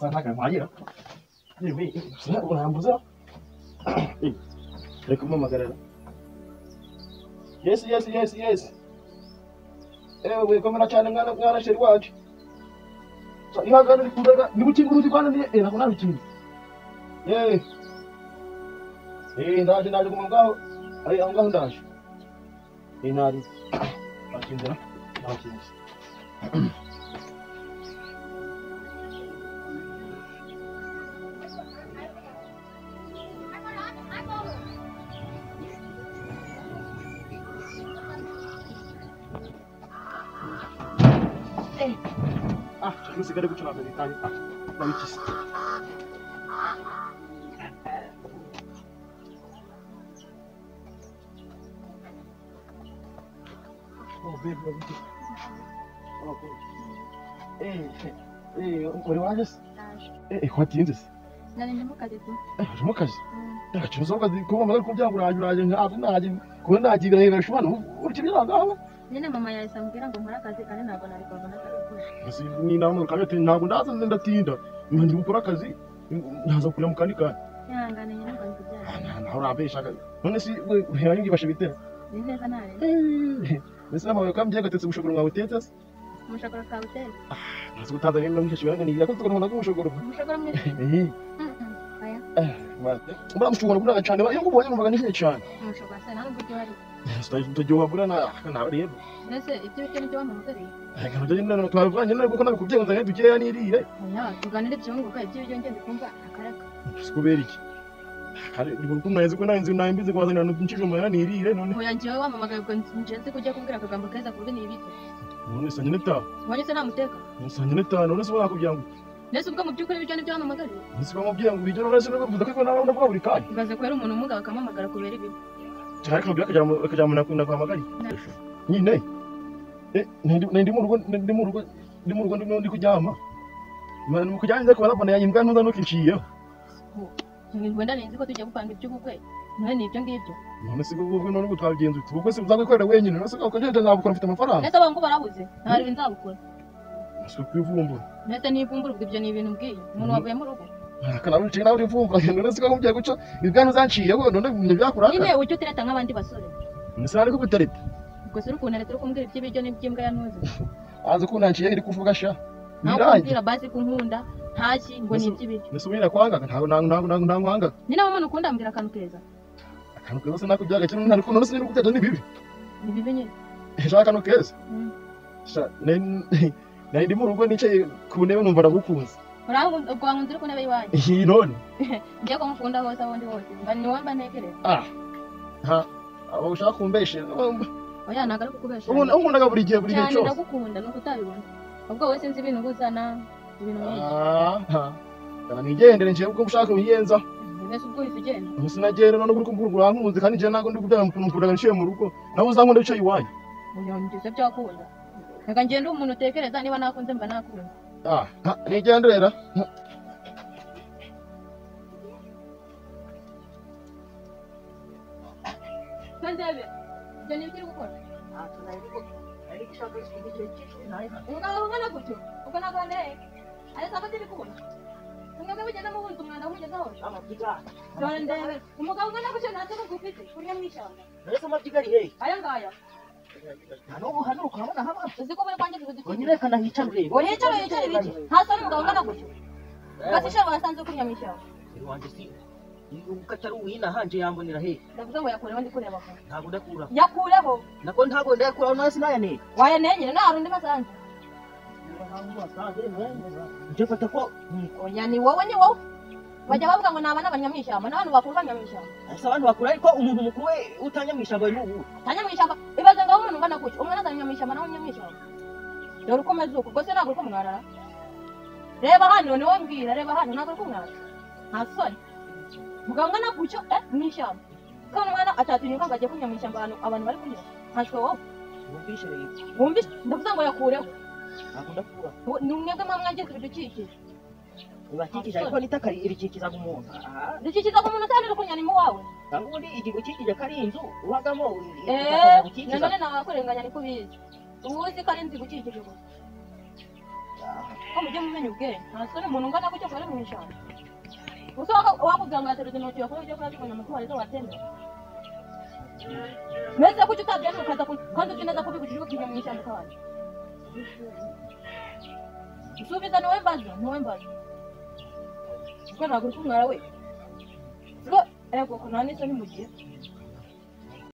ntaga mpayira yewe urambuza reka mamagarara yes ewe komera cyane mwana sheri wacu ihagana kundaga nibukinguruzi kwana ni nako nabikindi ndaje kumangaho ari aho ngaho ndaje inari bakinzira bakinze Sigara gucana mbere kandi nabikise uri waje se watinze se nari mu kazi tu mu kazi ndacuza kazi ko mama ko byaguraje nkaje naje ko naje birahera shwana urikibiranga nyine mama yahise ambwira ngo nkora akazi kandi ntabwo nari kubona akazi ni namwe kabete ntabwo ndaza ndatinda ndi gukora akazi ntaza kujya mu kandi kandi yangane nyine ngo nzijyane naho urabesha none si uhera ngibashe bitera ni neza nare mbese namawe kambye gatetse ubushogoro mwawe utetse umushogoro ka hotel ntazi gutaza rero nkishobora ngira ko tukabona ko ubushogoro mwese aya mbona mushogoro kuna cyane iyo ngubonye numvaga nishye cyane umushogoro se ntabwo ujye hari Stajyo bura na rero. Nese ibyo bitene byo bamugari. Reka nje none twavanye none kuko nabikubye ngo nzanye dukeya nirire. Oya, tuganire byo ngo ibyo byo ngende kumva akaraka. Sikubera iki? Kare nibo kumwezi ko nanzi nambize ko bazana n'inshije umwana nirire none. Oya njewe wamamagaye ngo njenze kujya kubwira akagambo keza kuri ni ibiki. None sanye neta. Wanye se namuteka. Sanye neta none se wakubya ngo. Nese ubwo mu byukuri ibyo byo bamamagari. Nese bamubye ngo bijyo none se bavuga ko nawe ndakwa buri kanya. Ibaze ko ari umuntu umugabo akamamagara kubera ibi. Cyari kabya kajya na kwa magari. Nyine. Ndi mu rugo ndi kujyama. Mwana mu kujyanye ko barabona yayimbwa ntuza nukinciye. Wenda ninzi ko tujya gupanga iby'ubukwe. None nibyo ngibyo. None se ubwo none gutwabigenza ubwo se uzabikorera wenyine none se ko nje nzabukora mfite amafaranga. Nese bangu barabuze. Ntari nzabukora. Nse kwivumbura. Nese nivumbura ubwo ibyo ni ibintu mbwiye. Umuntu wavuye mu rugo. Kana wicaye nawe urivumbura none se ko mubye guca ibwana zanciye ko none byakura. Nyine ujye utereta nk'abandi basore. Nese ari ko gutereta. Ubwo se ukuntu leta kumbwira iby'ibyo n'iby'imbwa yanuze. Aza kunanciye iri kuvuga sha. Nirangire basi kunkunda ntaki ngo ni iby'ibyo. Nese ubira kwanga ntabwo Nyine umuntu ukunda ambwira akantu keza. Akantu keza se nakujyaga cyane ntabwo none se ni kuteta ni bibi. Ni bibi nyine. Shaka akantu keza. Sha ndi mu rugo nicaye ku ntebe numva ndagukunze. Urangu ubwo wangunzira ku ntebe yiwanyu. None. Ngiye ko mukunda hose abundi hose. Bani wamba ntekereza. Abo ushaka kumbeshe. Oya nagaruka kukubesha. Umuntu buri gihe cyose. Cyane ndagukunda nuko utabibona. Ubwo wese nzi ibintu guzana ibintu nyinshi. Kana nigendere nje ubwo ushaka uyenza. Mbese ubwo wese ugenda. Musinagere none uri kumvura nkunze kandi je nago ndi kubyara mukunda nshiye mu rugo. Nawe uzankunda bicaye iwanyu. Oya ngise byakunda. Reka ngende umuntu utekereza niba nakunze mba nakunda. Nigendera. Kanzebe. Je ni kiri gukora. Ari gushaka ikintu nayo. Ungana gutyo. Ugana kwande. Ari saba tiri kubona. Ungabe bugenda mu buntu mwana umugeza hose. Amabyiga. Ndende. Umugabo ungana gutyo natse kugufite. Kuriya mwishamba. Nese amabyiga ari he? Aya ngaya. Hano ukabona haba. Uzi ko bari kwanje kugufite. Onyerekana hicarure. Yicare biki? Hasa n'umugabo ungana gutyo. Gasisha basanze kuriya mwishamba. Wanje si. Ukatari uwina hanje yambonera he. Ndavuze ngo yakureho ndi kureba ko. Ntabwo ndakura. Yakureho. Nako ntabwo ndakura nasi naya ne. Waya nenye na arundi basanze. Nje fata ko. Oya ni wowe. Bajya bavuga ngo nabana abanyamwishyamba n'abantu bakuru banyamwishyamba. Asa abantu bakura ariko umuntu mukuru we utanyamwishyamba ni ubu. Tanyamwishyamba ibaze ngo umuntu ungana gutyo. Umwana azanyamwishyamba nawe nyamwishyamba. Dore uko meze uko. Gose ntabwo uko mwarara. Reba hano ni wowe mbwira reba hano ntabwo uko mwarara. Nta soni. Mugabo ungana gutyo mwishyamba. Kandi umwana atatinyuka ngo ajye kunyamwishyamba abantu bari kunyura. Ntashwe wowe. Wumvishe rero. Wumvishe ndavuze ngo yakureho. Ntabwo ndakura. Ni umwebwe mwamwageze ibidukikije. Ubakikije ariko nitakari irikikiza ku muntu. Rikikiza ku muntu cyane rukunyana mu wawe. Kandi ubundi igikikije kari inzu uhagamo. None nawe akurenganya niko bizi. Ubuzi kari inzu igukikije gusa. ko mujye mumenya ubwenge nta soni umuntu ungana gutyo ko ari mu ishyamba gusa wakubwira ngo yateruze intoki yakoze ujya kuyazikanya amatwara izo watembera mbese kuki utabyemera ukaza kandi uzi neza ko bibujijwe kujya mu ishyamba ukahaja usubiza niwe mbaza kuko ntabwo uri kumwara we ego ko nta n'isoni mugiye